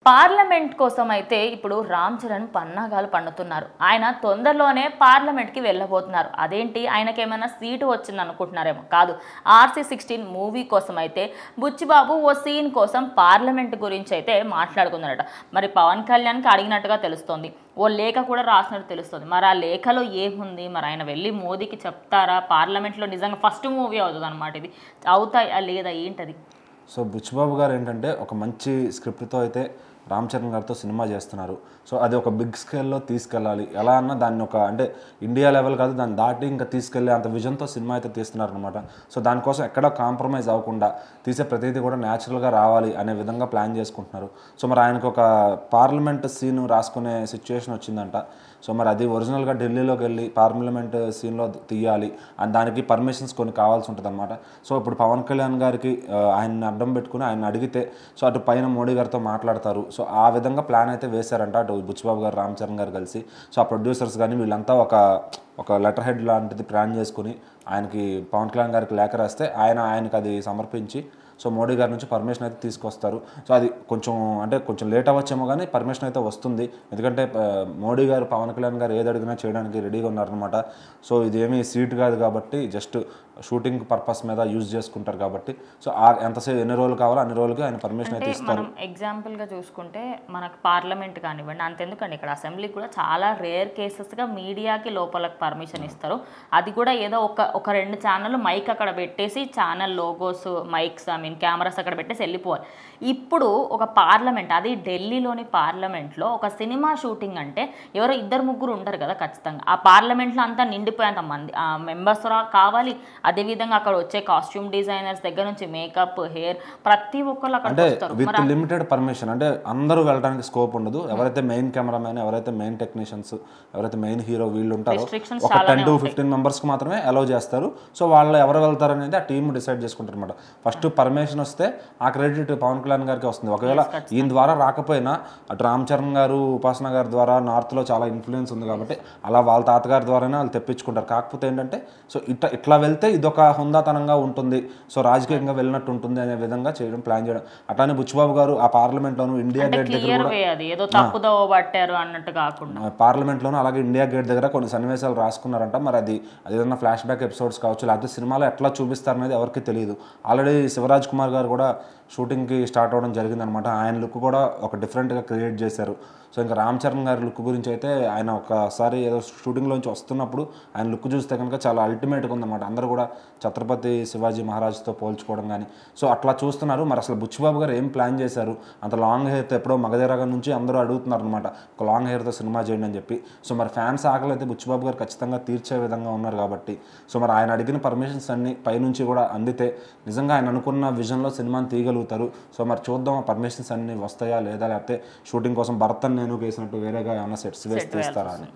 Parliament కోసం అయితే ఇప్పుడు రామ్ చరణ్ పన్నాగాలు పన్నుతున్నారు. ఆయన తొందరలోనే పార్లమెంట్కి వెళ్ళబోతున్నారు. అదేంటి ఆయనకి ఏమైనా సీటు వచ్చింది అనుకుంటున్నారేమో, కాదు. RC16 మూవీ కోసం అయితే బుచ్చిబాబు ఓ సీన్ కోసం పార్లమెంట్ గురించి అయితే మాట్లాడుకున్నారట. మరి పవన్ కళ్యాణ్కి అడిగినట్టుగా తెలుస్తోంది. ఓ లేఖ కూడా రాసినట్టు తెలుస్తుంది. మరి ఆ లేఖలో ఏముంది, మరి ఆయన వెళ్ళి మోదీకి చెప్తారా? పార్లమెంట్లో నిజంగా ఫస్ట్ మూవీ అవుతుంది అనమాట. ఇది అవుతాయా లేదా ఏంటది? సో బుచ్చిబాబు గారు ఏంటంటే ఒక మంచి స్క్రిప్ట్తో అయితే రామ్ చరణ్ గారితో సినిమా చేస్తున్నారు. సో అది ఒక బిగ్ స్కేల్లో తీసుకెళ్ళాలి, ఎలా అన్నా దాన్ని ఒక అంటే ఇండియా లెవెల్ కాదు, దాన్ని దాటి ఇంకా తీసుకెళ్ళే అంత విజన్తో సినిమా అయితే తీస్తున్నారు అనమాట. సో దానికోసం ఎక్కడా కాంప్రమైజ్ అవ్వకుండా తీసే ప్రతిదీ కూడా న్యాచురల్గా రావాలి అనే విధంగా ప్లాన్ చేసుకుంటున్నారు. సో మరి ఆయనకు ఒక పార్లమెంట్ సీన్ రాసుకునే సిచ్యువేషన్ వచ్చిందంట. సో మరి అది ఒరిజినల్గా ఢిల్లీలోకి వెళ్ళి పార్లమెంట్ సీన్లో తీయాలి అండ్ దానికి పర్మిషన్స్ కొన్ని కావాల్సి ఉంటుంది అనమాట. సో ఇప్పుడు పవన్ కళ్యాణ్ గారికి ఆయన్ని అడ్డం పెట్టుకుని ఆయన అడిగితే సో అటు పైన మోడీ గారితో మాట్లాడతారు. సో ఆ విధంగా ప్లాన్ అయితే వేశారంట అటు బుచ్చిబాబు గారు రామ్ చరణ్ గారు కలిసి. సో ఆ ప్రొడ్యూసర్స్ కానీ వీళ్ళంతా ఒక లెటర్ హెడ్ లాంటిది ప్లాన్ చేసుకుని ఆయనకి పవన్ కళ్యాణ్ గారికి లేఖ రాస్తే ఆయనకి అది సమర్పించి సో మోడీ గారి నుంచి పర్మిషన్ అయితే తీసుకొస్తారు. సో అది కొంచెం లేట్ అవ్వచ్చేమో కానీ పర్మిషన్ అయితే వస్తుంది. ఎందుకంటే మోడీ గారు పవన్ కళ్యాణ్ గారు ఏది అడిగినా చేయడానికి రెడీగా ఉన్నారనమాట. సో ఇదేమీ సీట్ కాదు కాబట్టి జస్ట్ షూటింగ్ పర్పస్ మీద యూజ్ చేసుకుంటారు కాబట్టి సో ఎంతసేపు ఎన్ని రోజులు కావాలో అన్ని రోజులకి ఆయన పర్మిషన్ అయితే ఇస్తారు. మనం ఎగ్జాంపుల్గా చూసుకుంటే మనకు పార్లమెంట్ కానివ్వండి, అంతెందుకండి ఇక్కడ అసెంబ్లీకి కూడా చాలా రేర్ కేసెస్గా మీడియాకి లోపలకు పర్మిషన్ ఇస్తారు. అది కూడా ఏదో ఒక రెండు ఛానల్ మైక్ అక్కడ పెట్టేసి ఛానల్ లోగోస్ మైక్స్ కెమెరాస్ అక్కడ పెట్టేసి వెళ్ళిపోవాలి. ఇప్పుడు ఒక పార్లమెంట్, అది ఢిల్లీలోని పార్లమెంట్లో ఒక సినిమా షూటింగ్ అంటే ఎవరో ఇద్దరు ముగ్గురు ఉంటారు కదా ఖచ్చితంగా. ఆ పార్లమెంట్లో అంతా నిండిపోయేంత మంది మెంబర్స్ కావాలి. అదేవిధంగా అక్కడ వచ్చే కాస్ట్యూమ్ డిజైనర్స్ దగ్గర నుంచి మేకప్, హెయిర్ ప్రతి ఒక్కరు అక్కడ వస్తారు. విత్ లిమిటెడ్ పర్మిషన్, అంటే అందరూ వెళ్ళడానికి స్కోప్ ఉండదు. ఎవరైతే మెయిన్ కెమెరామెన్, ఎవరైతే మెయిన్ టెక్నీషియన్స్, ఎవరైతే మెయిన్ హీరో వీళ్ళు ఉంటారో ఒక 10 to 15 మెంబర్స్కి మాత్రమే అలౌ చేస్తారు. సో వాళ్ళు ఎవరు వెళ్తారు అనేది ఆ టీమ్ డిసైడ్ చేసుకుంటారు అనమాట. ఫస్ట్ పర్మిషన్ వస్తే ఆ క్రెడిట్ పవన్ కళ్యాణ్ గారికి వస్తుంది. ఒకవేళ ఈయన ద్వారా రాకపోయినా అటు రామ్ చరణ్ గారు, ఉపాసన గారి ద్వారా నార్త్లో చాలా ఇన్ఫ్లుయెన్స్ ఉంది కాబట్టి అలా వాళ్ళ తాతగారి ద్వారానే వాళ్ళు తెప్పించుకుంటారు. కాకపోతే ఏంటంటే సో ఇట్లా వెళ్తే ఇదొక హుందాతనంగా ఉంటుంది, సో రాజకీయంగా వెళ్ళినట్టు ఉంటుంది అనే విధంగా చేయడం ప్లాన్ చేయడం. అట్లానే బుచ్చిబాబు గారు ఆ పార్లమెంట్లోను ఇండియా గేట్ దగ్గర పార్లమెంట్లోను అలాగే ఇండియా గేట్ దగ్గర కొన్ని సన్నివేశాలు రాసుకున్నారంట. మరి అది ఏదైనా ఫ్లాష్ బ్యాక్ ఎపిసోడ్స్ కావచ్చు, లేకపోతే సినిమాలో ఎట్లా చూపిస్తారనేది ఎవరికి తెలియదు. ఆల్రెడీ శివరాజ్ కుమార్ గారు కూడా షూటింగ్కి స్టార్ట్ అవ్వడం జరిగిందనమాట. ఆయన లుక్ కూడా ఒక డిఫరెంట్గా క్రియేట్ చేశారు. సో ఇంకా రామ్ చరణ్ గారి లుక్ గురించి అయితే ఆయన ఒకసారి ఏదో షూటింగ్లోంచి వస్తున్నప్పుడు ఆయన లుక్ చూస్తే కనుక చాలా అల్టిమేట్గా ఉందన్నమాట. అందరూ కూడా ఛత్రపతి శివాజీ మహారాజ్తో పోల్చుకోవడం కానీ సో అట్లా చూస్తున్నారు. మరి అసలు బుచ్చిబాబు గారు ఏం ప్లాన్ చేశారు? అంత లాంగ్ హెయిర్తో ఎప్పుడో మగధీర నుంచి అందరూ అడుగుతున్నారు అనమాట, ఒక లాంగ్ హెయిర్తో సినిమా చేయండి అని చెప్పి. సో మరి ఫ్యాన్స్ ఆకలి అయితే బుచ్చిబాబు గారు ఖచ్చితంగా తీర్చే విధంగా ఉన్నారు కాబట్టి సో మరి ఆయన అడిగిన పర్మిషన్స్ అన్ని పైనుంచి కూడా అందితే నిజంగా ఆయన అనుకున్న విజన్లో సినిమాని తీయగలుగుతారు. సో మరి చూద్దాం ఆ పర్మిషన్స్ అన్ని వస్తాయా లేదా, లేకపోతే షూటింగ్ కోసం భరత్ నేను వేసినట్టు వేరేగా ఏమైనా సెట్స్ వేసి తీస్తారా అని.